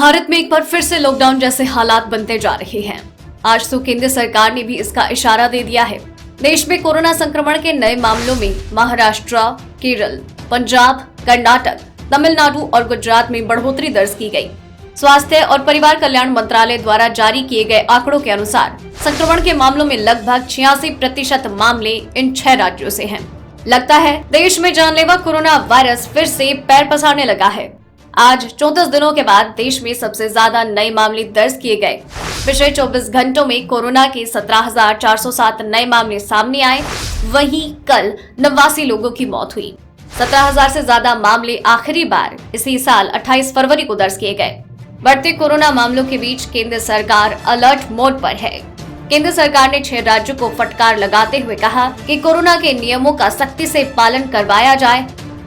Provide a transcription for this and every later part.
भारत में एक बार फिर से लॉकडाउन जैसे हालात बनते जा रहे हैं। आज तो केंद्र सरकार ने भी इसका इशारा दे दिया है। देश में कोरोना संक्रमण के नए मामलों में महाराष्ट्र, केरल, पंजाब, कर्नाटक, तमिलनाडु और गुजरात में बढ़ोतरी दर्ज की गई। स्वास्थ्य और परिवार कल्याण मंत्रालय द्वारा जारी किए गए आंकड़ों के अनुसार संक्रमण के मामलों में लगभग 86% मामले इन 6 राज्यों से हैं। लगता है देश में जानलेवा कोरोना वायरस फिर से पैर पसारने लगा है। आज 34 दिनों के बाद देश में सबसे ज्यादा नए मामले दर्ज किए गए। पिछले 24 घंटों में कोरोना के 17,407 नए मामले सामने आए। वहीं कल 89 लोगों की मौत हुई। 17,000 से ज्यादा मामले आखिरी बार इसी साल 28 फरवरी को दर्ज किए गए। बढ़ते कोरोना मामलों के बीच केंद्र सरकार अलर्ट मोड पर है। केंद्र सरकार ने 6 राज्यों को फटकार लगाते हुए कहा कि कोरोना के नियमों का सख्ती से पालन करवाया जाए,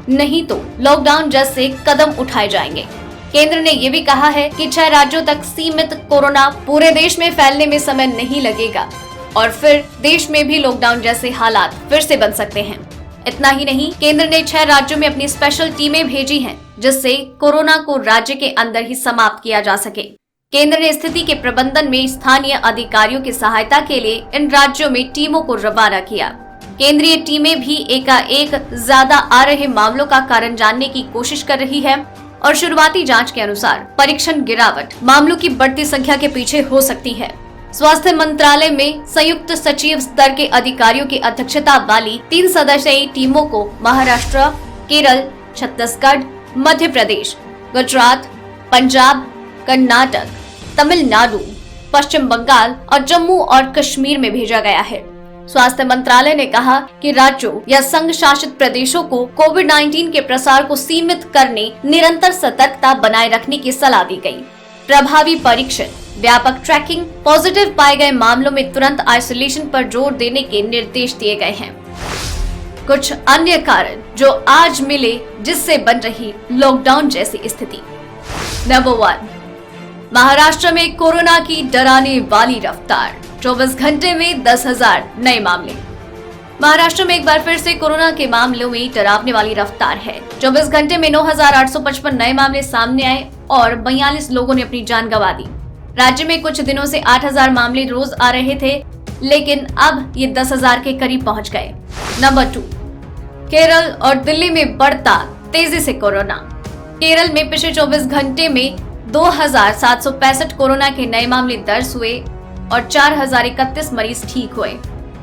नहीं तो लॉकडाउन जैसे कदम उठाए जाएंगे। केंद्र ने ये भी कहा है कि 6 राज्यों तक सीमित कोरोना पूरे देश में फैलने में समय नहीं लगेगा और फिर देश में भी लॉकडाउन जैसे हालात फिर से बन सकते हैं। इतना ही नहीं, केंद्र ने 6 राज्यों में अपनी स्पेशल टीमें भेजी हैं, जिससे कोरोना को राज्य के अंदर ही समाप्त किया जा सके। केंद्र ने स्थिति के प्रबंधन में स्थानीय अधिकारियों की सहायता के लिए इन राज्यों में टीमों को रवाना किया। केंद्रीय टीमें भी एकाएक ज्यादा आ रहे मामलों का कारण जानने की कोशिश कर रही है और शुरुआती जांच के अनुसार परीक्षण गिरावट मामलों की बढ़ती संख्या के पीछे हो सकती है। स्वास्थ्य मंत्रालय में संयुक्त सचिव स्तर के अधिकारियों की अध्यक्षता वाली 3 सदस्यीय टीमों को महाराष्ट्र, केरल, छत्तीसगढ़, मध्य प्रदेश, गुजरात, पंजाब, कर्नाटक, तमिलनाडु, पश्चिम बंगाल और जम्मू और कश्मीर में भेजा गया है। स्वास्थ्य मंत्रालय ने कहा कि राज्यों या संघ शासित प्रदेशों को कोविड-19 के प्रसार को सीमित करने निरंतर सतर्कता बनाए रखने की सलाह दी गई। प्रभावी परीक्षण, व्यापक ट्रैकिंग, पॉजिटिव पाए गए मामलों में तुरंत आइसोलेशन पर जोर देने के निर्देश दिए गए हैं। कुछ अन्य कारण जो आज मिले जिससे बन रही लॉकडाउन जैसी स्थिति। नंबर 1, महाराष्ट्र में कोरोना की डराने वाली रफ्तार। 24 घंटे में 10,000 नए मामले। महाराष्ट्र में एक बार फिर से कोरोना के मामलों में डरावने वाली रफ्तार है। 24 घंटे में 9,855 नए मामले सामने आए और 42 लोगों ने अपनी जान गंवा दी। राज्य में कुछ दिनों से 8,000 मामले रोज आ रहे थे, लेकिन अब ये 10,000 के करीब पहुंच गए। नंबर 2, केरल और दिल्ली में बढ़ता तेजी से कोरोना। केरल में पिछले 24 घंटे में 2,765 कोरोना के नए मामले दर्ज हुए और 4,031 मरीज ठीक हुए।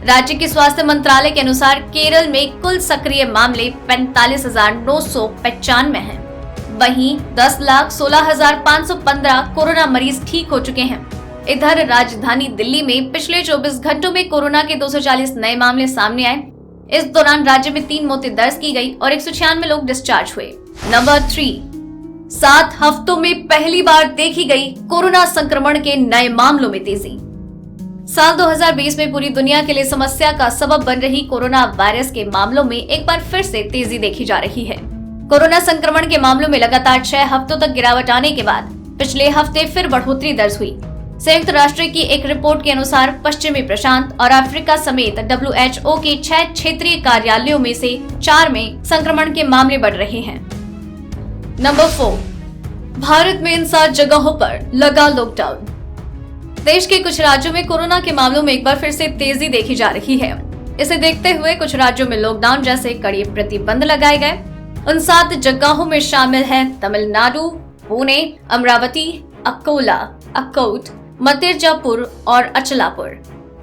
राज्य के स्वास्थ्य मंत्रालय के अनुसार केरल में कुल सक्रिय मामले 45,995 हैं। वहीं 10,16,515 कोरोना मरीज ठीक हो चुके हैं। इधर राजधानी दिल्ली में पिछले 24 घंटों में कोरोना के 240 नए मामले सामने आए। इस दौरान राज्य में 3 मौतें दर्ज की गई और 196 लोग डिस्चार्ज हुए। नंबर 3, 7 हफ्तों में पहली बार देखी गई कोरोना संक्रमण के नए मामलों में तेजी। साल 2020 में पूरी दुनिया के लिए समस्या का सबब बन रही कोरोना वायरस के मामलों में एक बार फिर से तेजी देखी जा रही है। कोरोना संक्रमण के मामलों में लगातार 6 हफ्तों तक गिरावट आने के बाद पिछले हफ्ते फिर बढ़ोतरी दर्ज हुई। संयुक्त राष्ट्र की एक रिपोर्ट के अनुसार पश्चिमी प्रशांत और अफ्रीका समेत WHO के 6 क्षेत्रीय कार्यालयों में से 4 में संक्रमण के मामले बढ़ रहे हैं। नंबर 4, भारत में इन 7 जगहों पर लगा लॉकडाउन। देश के कुछ राज्यों में कोरोना के मामलों में एक बार फिर से तेजी देखी जा रही है। इसे देखते हुए कुछ राज्यों में लॉकडाउन जैसे कड़े प्रतिबंध लगाए गए। उन 7 जगहों में शामिल हैं तमिलनाडु, पुणे, अमरावती, अकोला, अकोट, मिर्जापुर और अचलापुर।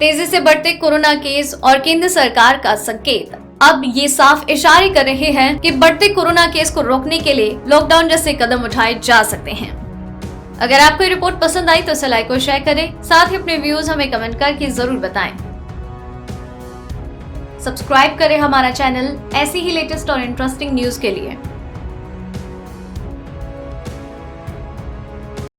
तेजी से बढ़ते कोरोना केस और केंद्र सरकार का संकेत अब ये साफ इशारे कर रहे हैं कि बढ़ते कोरोना केस को रोकने के लिए लॉकडाउन जैसे कदम उठाए जा सकते हैं। अगर आपको ये रिपोर्ट पसंद आई तो इसे लाइक और शेयर करें। साथ ही अपने व्यूज हमें कमेंट करके जरूर बताएं। सब्सक्राइब करें हमारा चैनल ऐसी ही लेटेस्ट और इंटरेस्टिंग न्यूज के लिए।